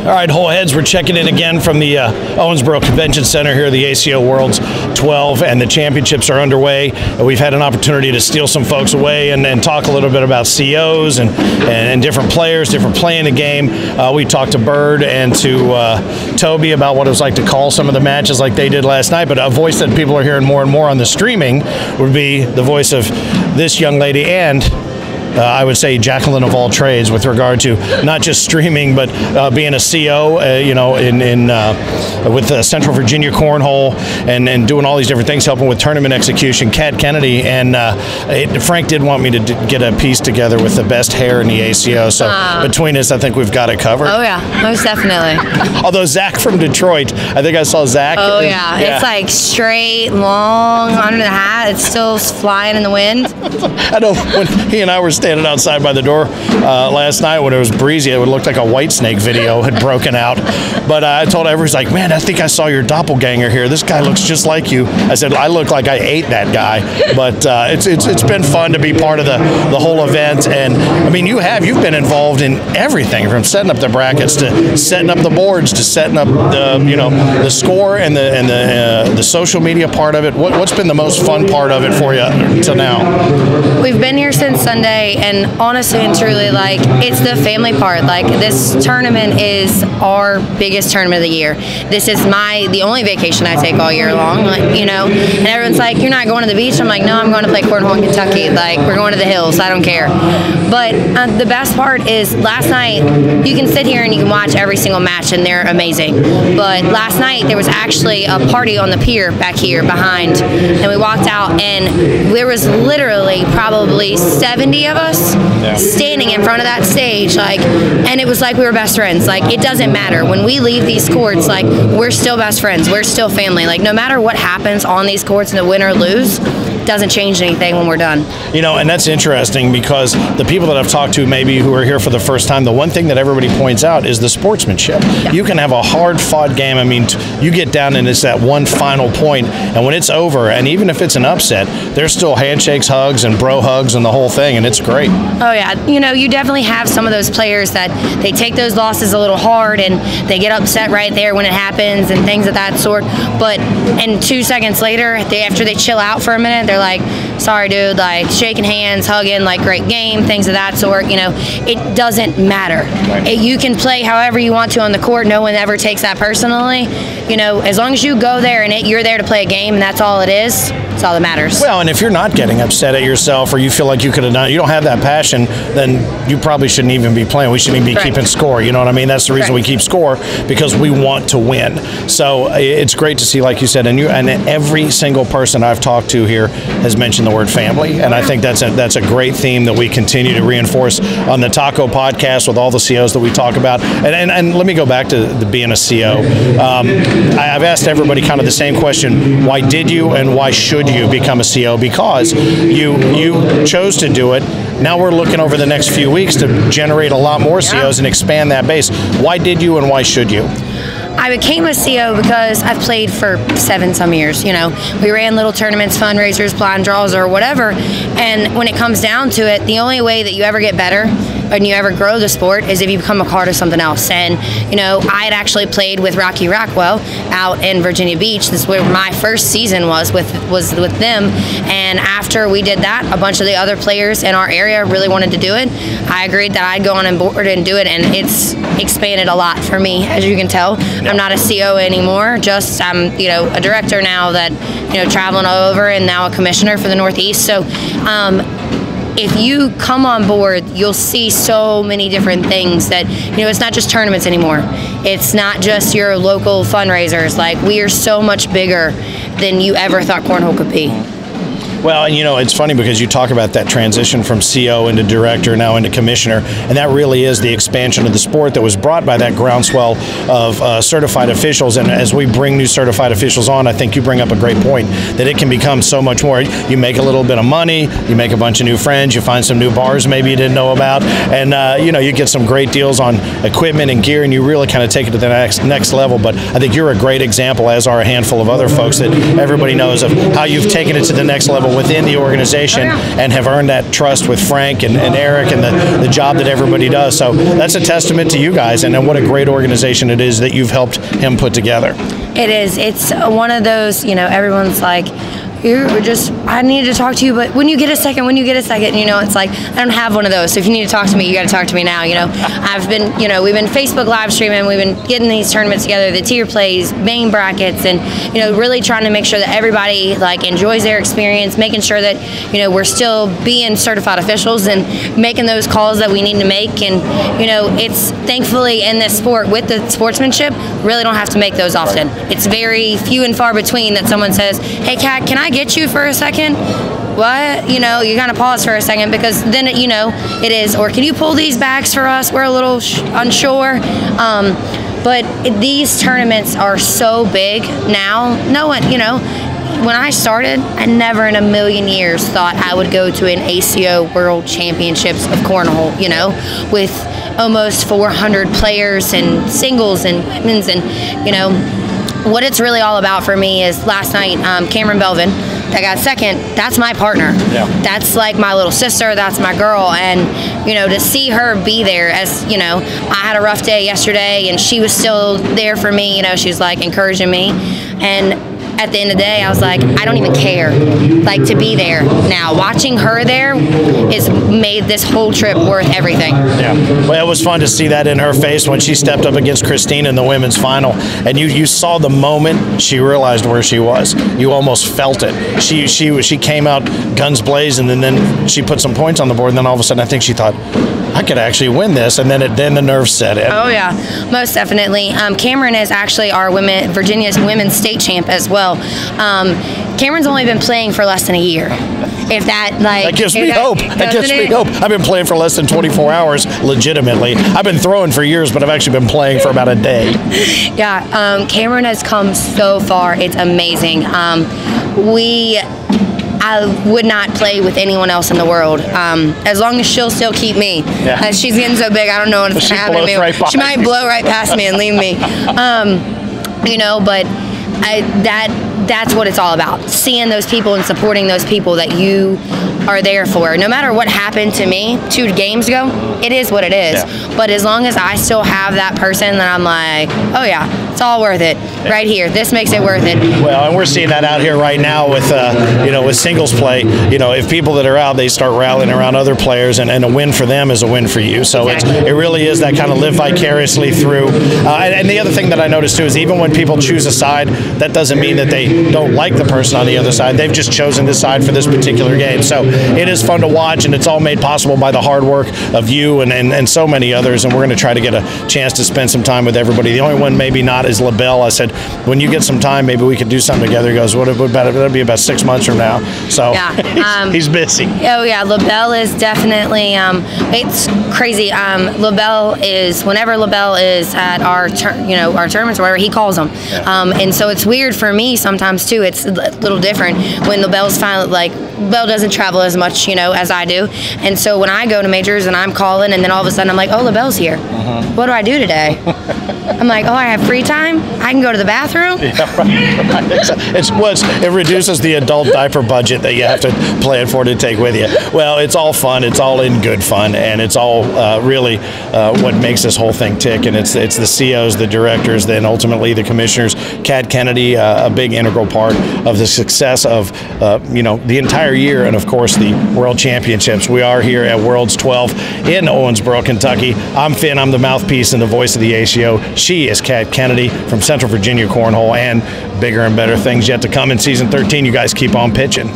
All right, whole heads, we're checking in again from the Owensboro Convention Center here, the ACO World's 12, and the championships are underway. We've had an opportunity to steal some folks away and talk a little bit about COs and different players, different play in the game. We talked to Bird and to Toby about what it was like to call some of the matches like they did last night, but a voice that people are hearing more and more on the streaming would be the voice of this young lady and I would say Jacqueline of all trades with regard to not just streaming, but being a CO, with Central Virginia Cornhole and doing all these different things, helping with tournament execution. Kat Kennedy and Frank did want me to get a piece together with the best hair in the ACO. So between us, I think we've got it covered. Oh yeah, most definitely. Although Zach from Detroit, I think I saw Zach. Oh yeah, it's like straight, long under the hat. It's still flying in the wind. I know when he and I were standing outside by the door last night when it was breezy, it would look like a Whitesnake video had broken out. But I told everyone, he's like, man, I think I saw your doppelganger here. This guy looks just like you. I said, I look like I ate that guy. But it's been fun to be part of the whole event. And I mean, you've been involved in everything from setting up the brackets to setting up the boards to setting up the score and the social media part of it. What's been the most fun part of it for you till now? We've been here since Sunday, and honestly and truly, like, it's the family part. Like, this tournament is our biggest tournament of the year. This is the only vacation I take all year long, and everyone's like, you're not going to the beach? I'm like, no, I'm going to play cornhole in Kentucky. Like, we're going to the hills. I don't care. But the best part is last night, you can sit here and you can watch every single match, and they're amazing. But last night, there was actually a party on the pier back here behind, and we walked out, and there was literally probably 70 of us standing in front of that stage, and it was like we were best friends. Like, it doesn't matter when we leave these courts, like, we're still best friends, we're still family. Like, no matter what happens on these courts, and the win or lose, doesn't change anything when we're done. And that's interesting because the people that I've talked to maybe who are here for the first time, the one thing that everybody points out is the sportsmanship. Yeah. You can have a hard-fought game. I mean, you get down and it's that one final point, and when it's over, and even if it's an upset, there's still handshakes, hugs, and bro hugs and the whole thing, and it's great. Oh yeah, you definitely have some of those players that they take those losses a little hard and they get upset right there when it happens and things of that sort. But and 2 seconds later, after they chill out for a minute, they're like, sorry dude, like shaking hands, hugging, like great game, things of that sort. It doesn't matter. Right. You can play however you want to on the court. No one ever takes that personally. As long as you go there and you're there to play a game, and that's all it is. It's all that matters. Well, and if you're not getting upset at yourself, or you feel like you could have done, you don't have that passion, then you probably shouldn't even be playing. We shouldn't even be keeping score. You know what I mean? That's the reason we keep score, because we want to win. So it's great to see, like you said, and every single person I've talked to here has mentioned the word family, and I think that's a great theme that we continue to reinforce on the Taco podcast with all the COs that we talk about. And let me go back to being a CO. I've asked everybody kind of the same question: why did you and why should you become a CO? Because you chose to do it. Now we're looking over the next few weeks to generate a lot more COs and expand that base. Why did you and why should you? I became a CO because I've played for 7-some years. We ran little tournaments, fundraisers, blind draws, or whatever. And when it comes down to it, the only way that you ever get better and you ever grow the sport is if you become a part of something else. And I had actually played with Rocky Rockwell out in Virginia Beach. This is where my first season was with them. And after we did that, a bunch of the other players in our area really wanted to do it. I agreed that I'd go on board and do it, and it's expanded a lot for me, as you can tell. I'm not a CO anymore. Just I'm a director now that traveling all over, and now a commissioner for the Northeast. So if you come on board, you'll see so many different things that, it's not just tournaments anymore. It's not just your local fundraisers. Like, we are so much bigger than you ever thought cornhole could be. Well, and it's funny because you talk about that transition from CO into director, now into commissioner, and that really is the expansion of the sport that was brought by that groundswell of certified officials. And as we bring new certified officials on, I think you bring up a great point that it can become so much more. You make a little bit of money, you make a bunch of new friends, you find some new bars maybe you didn't know about, and you get some great deals on equipment and gear, and you really kind of take it to the next level. But I think you're a great example, as are a handful of other folks that everybody knows, of how you've taken it to the next level people within the organization and have earned that trust with Frank and Eric and the job that everybody does. So that's a testament to you guys, and what a great organization it is that you've helped him put together. It is. It's one of those, everyone's like, I need to talk to you, but when you get a second, it's like, I don't have one of those. So if you need to talk to me, you got to talk to me now. I've been, we've been Facebook live streaming, we've been getting these tournaments together, the tier plays, main brackets, and, really trying to make sure that everybody enjoys their experience, making sure that, we're still being certified officials and making those calls that we need to make. And, it's thankfully in this sport with the sportsmanship, really don't have to make those often. It's very few and far between that someone says, hey, Kat, can I get you for a second? What? You kind of pause for a second, because then, it is, or can you pull these bags for us? We're a little unsure. But these tournaments are so big now. No one, when I started, I never in a million years thought I would go to an ACO World Championships of Cornhole, with almost 400 players and singles and women's, and, what it's really all about for me is last night, Cameron Belvin, that got second, that's my partner. Yeah. That's like my little sister, that's my girl. And, to see her be there, as, I had a rough day yesterday and she was still there for me, she was encouraging me. And at the end of the day, I was like, I don't even care, to be there now. Watching her there is made this whole trip worth everything. Yeah, well, it was fun to see that in her face when she stepped up against Christine in the women's final, and you saw the moment she realized where she was. You almost felt it. She came out guns blazing, and then she put some points on the board, and then all of a sudden I think she thought, I could actually win this, and then the nerves set in. Oh yeah, most definitely. Cameron is actually our Virginia's women's state champ as well. Cameron's only been playing for less than a year. If that gives me hope. That gives me hope. I've been playing for less than 24 hours, legitimately. I've been throwing for years, but I've actually been playing for about a day. Yeah, Cameron has come so far. It's amazing. I would not play with anyone else in the world, as long as she'll still keep me. Yeah. She's getting so big, I don't know what's going to happen to me. Right, she might blow right past me and leave me. But that's what it's all about. Seeing those people and supporting those people that you are there for. No matter what happened to me 2 games ago, it is what it is. Yeah. But as long as I still have that person, then I'm like, oh yeah, it's all worth it. Yeah. Right here, this makes it worth it. Well, and we're seeing that out here right now with with singles play. If people that are out, they start rallying around other players, and a win for them is a win for you. So exactly. It really is that kind of live vicariously through. And the other thing that I noticed too is even when people choose a side, that doesn't mean that they don't like the person on the other side. They've just chosen this side for this particular game. So it is fun to watch, and it's all made possible by the hard work of you and so many others, and we're going to try to get a chance to spend some time with everybody. The only one maybe not is LaBelle. I said, when you get some time, maybe we could do something together. He goes, that'll be about 6 months from now. So yeah, he's busy. Oh yeah, LaBelle is definitely, it's crazy. Whenever LaBelle is at our tournaments or whatever, he calls them. Yeah. And so it's weird for me sometimes too. It's a little different when LaBelle's finally, Belle doesn't travel as much, as I do. And so when I go to majors and I'm calling, and then all of a sudden I'm like, oh, LaBelle's here. What do I do today? I'm like, oh, I have free time? I can go to the bathroom? Yeah, right. It reduces the adult diaper budget that you have to plan for to take with you. Well, it's all fun. It's all in good fun, and it's all really what makes this whole thing tick. And it's the COs, the directors, then ultimately the commissioners. Kat Kennedy, a big integral part of the success of the entire year, and of course the World Championships. We are here at Worlds 12 in Owensboro, Kentucky. I'm Finn. I'm the mouthpiece and the voice of the ACO. She is Kat Kennedy from Central Virginia Cornhole, and bigger and better things yet to come in season 13. You guys keep on pitching.